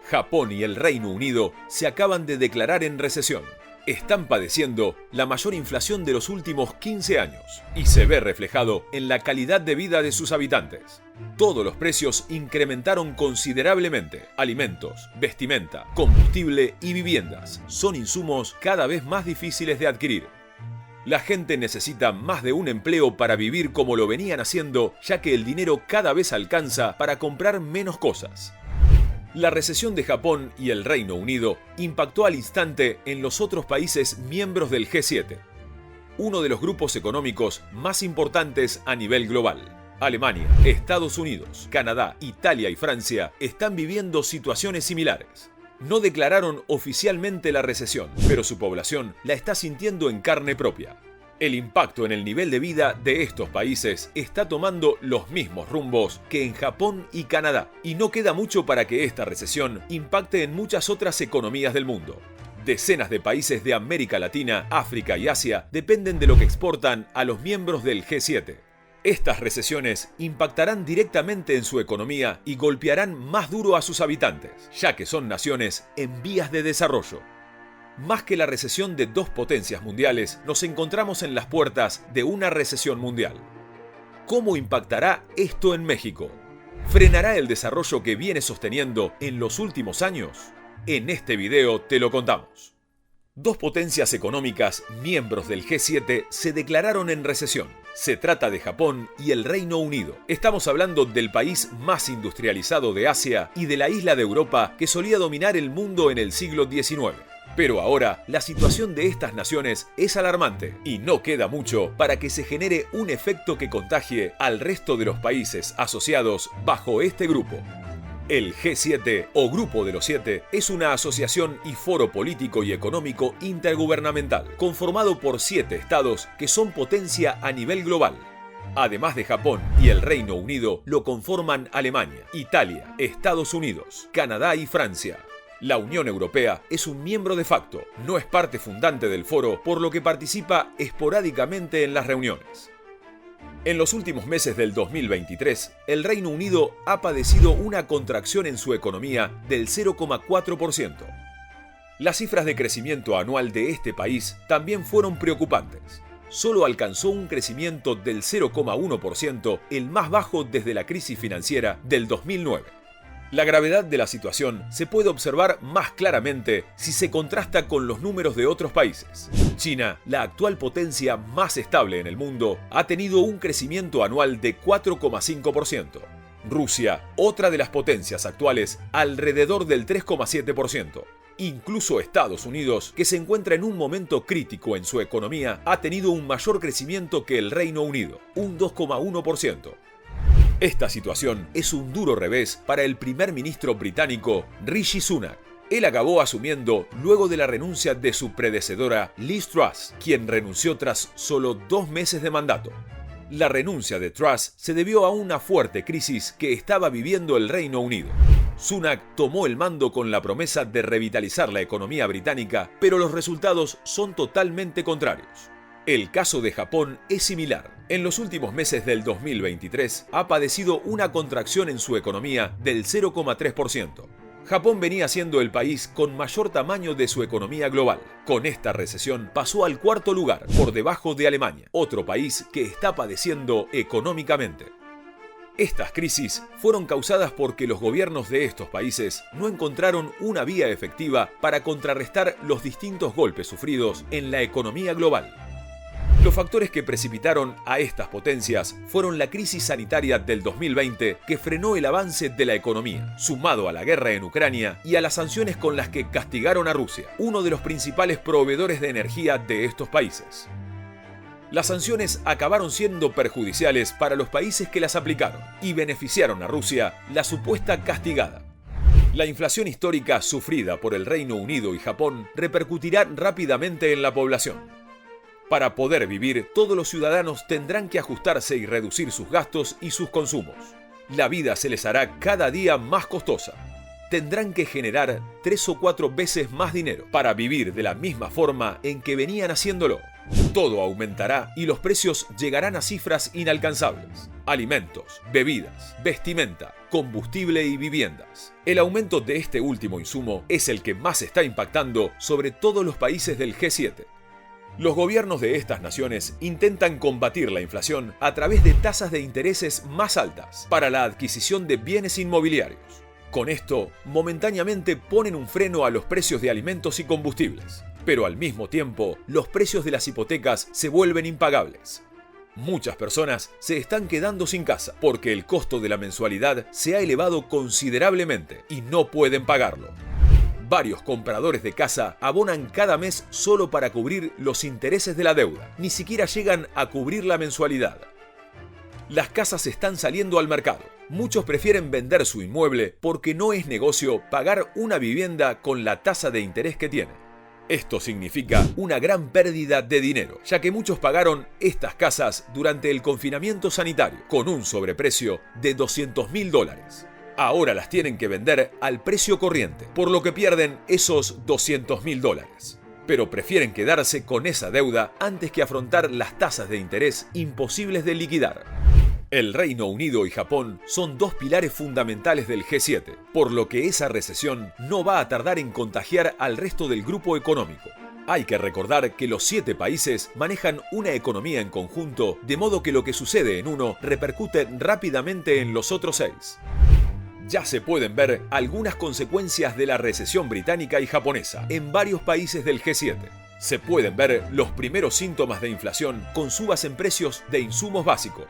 Japón y el Reino Unido se acaban de declarar en recesión. Están padeciendo la mayor inflación de los últimos 15 años y se ve reflejado en la calidad de vida de sus habitantes. Todos los precios incrementaron considerablemente. Alimentos, vestimenta, combustible y viviendas son insumos cada vez más difíciles de adquirir. La gente necesita más de un empleo para vivir como lo venían haciendo, ya que el dinero cada vez alcanza para comprar menos cosas. La recesión de Japón y el Reino Unido impactó al instante en los otros países miembros del G7, uno de los grupos económicos más importantes a nivel global. Alemania, Estados Unidos, Canadá, Italia y Francia están viviendo situaciones similares. No declararon oficialmente la recesión, pero su población la está sintiendo en carne propia. El impacto en el nivel de vida de estos países está tomando los mismos rumbos que en Japón y Canadá, y no queda mucho para que esta recesión impacte en muchas otras economías del mundo. Decenas de países de América Latina, África y Asia dependen de lo que exportan a los miembros del G7. Estas recesiones impactarán directamente en su economía y golpearán más duro a sus habitantes, ya que son naciones en vías de desarrollo. Más que la recesión de dos potencias mundiales, nos encontramos en las puertas de una recesión mundial. ¿Cómo impactará esto en México? ¿Frenará el desarrollo que viene sosteniendo en los últimos años? En este video te lo contamos. Dos potencias económicas, miembros del G7, se declararon en recesión. Se trata de Japón y el Reino Unido. Estamos hablando del país más industrializado de Asia y de la isla de Europa que solía dominar el mundo en el siglo XIX. Pero ahora, la situación de estas naciones es alarmante y no queda mucho para que se genere un efecto que contagie al resto de los países asociados bajo este grupo. El G7, o Grupo de los Siete, es una asociación y foro político y económico intergubernamental, conformado por 7 estados que son potencia a nivel global. Además de Japón y el Reino Unido, lo conforman Alemania, Italia, Estados Unidos, Canadá y Francia. La Unión Europea es un miembro de facto, no es parte fundante del foro, por lo que participa esporádicamente en las reuniones. En los últimos meses del 2023, el Reino Unido ha padecido una contracción en su economía del 0,4%. Las cifras de crecimiento anual de este país también fueron preocupantes. Solo alcanzó un crecimiento del 0,1%, el más bajo desde la crisis financiera del 2009. La gravedad de la situación se puede observar más claramente si se contrasta con los números de otros países. China, la actual potencia más estable en el mundo, ha tenido un crecimiento anual de 4,5%. Rusia, otra de las potencias actuales, alrededor del 3,7%. Incluso Estados Unidos, que se encuentra en un momento crítico en su economía, ha tenido un mayor crecimiento que el Reino Unido, un 2,1%. Esta situación es un duro revés para el primer ministro británico Rishi Sunak. Él acabó asumiendo luego de la renuncia de su predecesora Liz Truss, quien renunció tras solo 2 meses de mandato. La renuncia de Truss se debió a una fuerte crisis que estaba viviendo el Reino Unido. Sunak tomó el mando con la promesa de revitalizar la economía británica, pero los resultados son totalmente contrarios. El caso de Japón es similar. En los últimos meses del 2023 ha padecido una contracción en su economía del 0,3%. Japón venía siendo el país con mayor tamaño de su economía global. Con esta recesión pasó al 4º lugar, por debajo de Alemania, otro país que está padeciendo económicamente. Estas crisis fueron causadas porque los gobiernos de estos países no encontraron una vía efectiva para contrarrestar los distintos golpes sufridos en la economía global. Los factores que precipitaron a estas potencias fueron la crisis sanitaria del 2020, que frenó el avance de la economía, sumado a la guerra en Ucrania y a las sanciones con las que castigaron a Rusia, uno de los principales proveedores de energía de estos países. Las sanciones acabaron siendo perjudiciales para los países que las aplicaron y beneficiaron a Rusia, la supuesta castigada. La inflación histórica sufrida por el Reino Unido y Japón repercutirá rápidamente en la población. Para poder vivir, todos los ciudadanos tendrán que ajustarse y reducir sus gastos y sus consumos. La vida se les hará cada día más costosa. Tendrán que generar 3 o 4 veces más dinero para vivir de la misma forma en que venían haciéndolo. Todo aumentará y los precios llegarán a cifras inalcanzables. Alimentos, bebidas, vestimenta, combustible y viviendas. El aumento de este último insumo es el que más está impactando sobre todos los países del G7. Los gobiernos de estas naciones intentan combatir la inflación a través de tasas de intereses más altas para la adquisición de bienes inmobiliarios. Con esto, momentáneamente ponen un freno a los precios de alimentos y combustibles, pero al mismo tiempo, los precios de las hipotecas se vuelven impagables. Muchas personas se están quedando sin casa porque el costo de la mensualidad se ha elevado considerablemente y no pueden pagarlo. Varios compradores de casa abonan cada mes solo para cubrir los intereses de la deuda. Ni siquiera llegan a cubrir la mensualidad. Las casas están saliendo al mercado. Muchos prefieren vender su inmueble porque no es negocio pagar una vivienda con la tasa de interés que tiene. Esto significa una gran pérdida de dinero, ya que muchos pagaron estas casas durante el confinamiento sanitario con un sobreprecio de $200.000. Ahora las tienen que vender al precio corriente, por lo que pierden esos $200.000. Pero prefieren quedarse con esa deuda antes que afrontar las tasas de interés imposibles de liquidar. El Reino Unido y Japón son dos pilares fundamentales del G7, por lo que esa recesión no va a tardar en contagiar al resto del grupo económico. Hay que recordar que los 7 países manejan una economía en conjunto, de modo que lo que sucede en uno repercute rápidamente en los otros 6. Ya se pueden ver algunas consecuencias de la recesión británica y japonesa en varios países del G7. Se pueden ver los primeros síntomas de inflación con subas en precios de insumos básicos.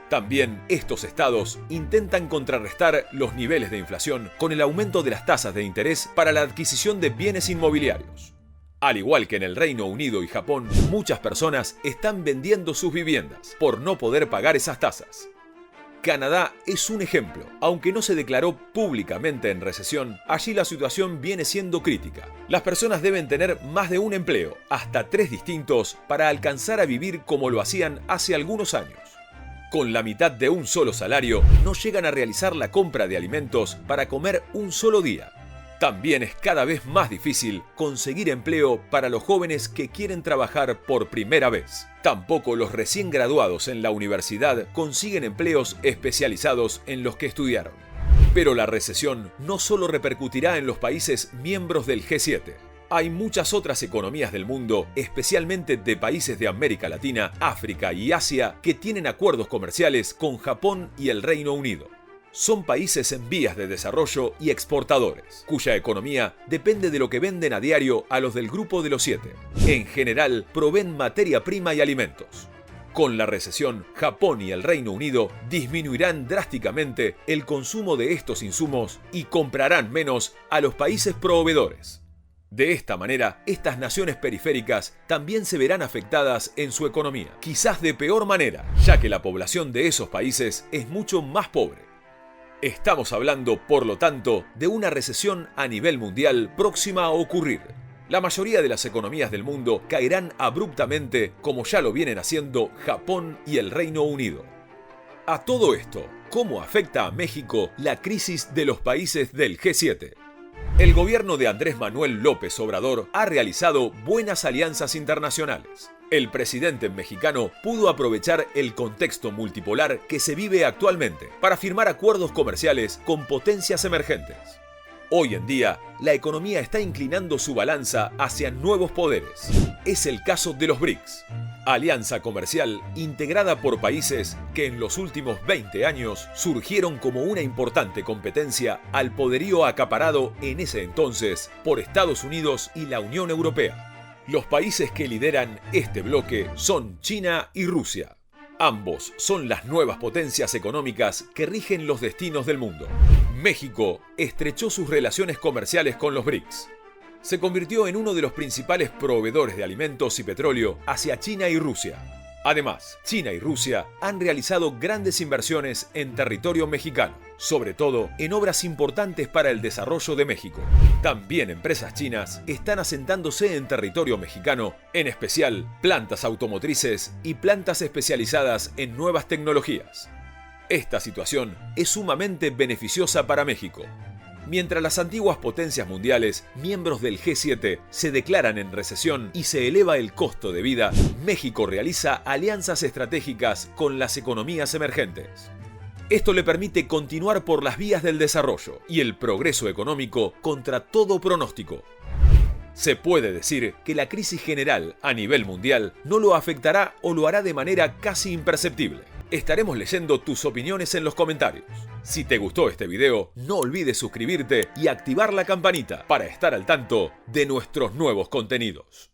También estos estados intentan contrarrestar los niveles de inflación con el aumento de las tasas de interés para la adquisición de bienes inmobiliarios. Al igual que en el Reino Unido y Japón, muchas personas están vendiendo sus viviendas por no poder pagar esas tasas. Canadá es un ejemplo. Aunque no se declaró públicamente en recesión, allí la situación viene siendo crítica. Las personas deben tener más de un empleo, hasta 3 distintos, para alcanzar a vivir como lo hacían hace algunos años. Con la mitad de un solo salario, no llegan a realizar la compra de alimentos para comer un solo día. También es cada vez más difícil conseguir empleo para los jóvenes que quieren trabajar por primera vez. Tampoco los recién graduados en la universidad consiguen empleos especializados en los que estudiaron. Pero la recesión no solo repercutirá en los países miembros del G7. Hay muchas otras economías del mundo, especialmente de países de América Latina, África y Asia, que tienen acuerdos comerciales con Japón y el Reino Unido. Son países en vías de desarrollo y exportadores, cuya economía depende de lo que venden a diario a los del grupo de los 7. En general, proveen materia prima y alimentos. Con la recesión, Japón y el Reino Unido disminuirán drásticamente el consumo de estos insumos y comprarán menos a los países proveedores. De esta manera, estas naciones periféricas también se verán afectadas en su economía, quizás de peor manera, ya que la población de esos países es mucho más pobre. Estamos hablando, por lo tanto, de una recesión a nivel mundial próxima a ocurrir. La mayoría de las economías del mundo caerán abruptamente, como ya lo vienen haciendo Japón y el Reino Unido. A todo esto, ¿cómo afecta a México la crisis de los países del G7? El gobierno de Andrés Manuel López Obrador ha realizado buenas alianzas internacionales. El presidente mexicano pudo aprovechar el contexto multipolar que se vive actualmente para firmar acuerdos comerciales con potencias emergentes. Hoy en día, la economía está inclinando su balanza hacia nuevos poderes. Es el caso de los BRICS, alianza comercial integrada por países que en los últimos 20 años surgieron como una importante competencia al poderío acaparado en ese entonces por Estados Unidos y la Unión Europea. Los países que lideran este bloque son China y Rusia. Ambos son las nuevas potencias económicas que rigen los destinos del mundo. México estrechó sus relaciones comerciales con los BRICS. Se convirtió en uno de los principales proveedores de alimentos y petróleo hacia China y Rusia. Además, China y Rusia han realizado grandes inversiones en territorio mexicano, sobre todo en obras importantes para el desarrollo de México. También empresas chinas están asentándose en territorio mexicano, en especial plantas automotrices y plantas especializadas en nuevas tecnologías. Esta situación es sumamente beneficiosa para México. Mientras las antiguas potencias mundiales, miembros del G7, se declaran en recesión y se eleva el costo de vida, México realiza alianzas estratégicas con las economías emergentes. Esto le permite continuar por las vías del desarrollo y el progreso económico contra todo pronóstico. Se puede decir que la crisis general a nivel mundial no lo afectará o lo hará de manera casi imperceptible. Estaremos leyendo tus opiniones en los comentarios. Si te gustó este video, no olvides suscribirte y activar la campanita para estar al tanto de nuestros nuevos contenidos.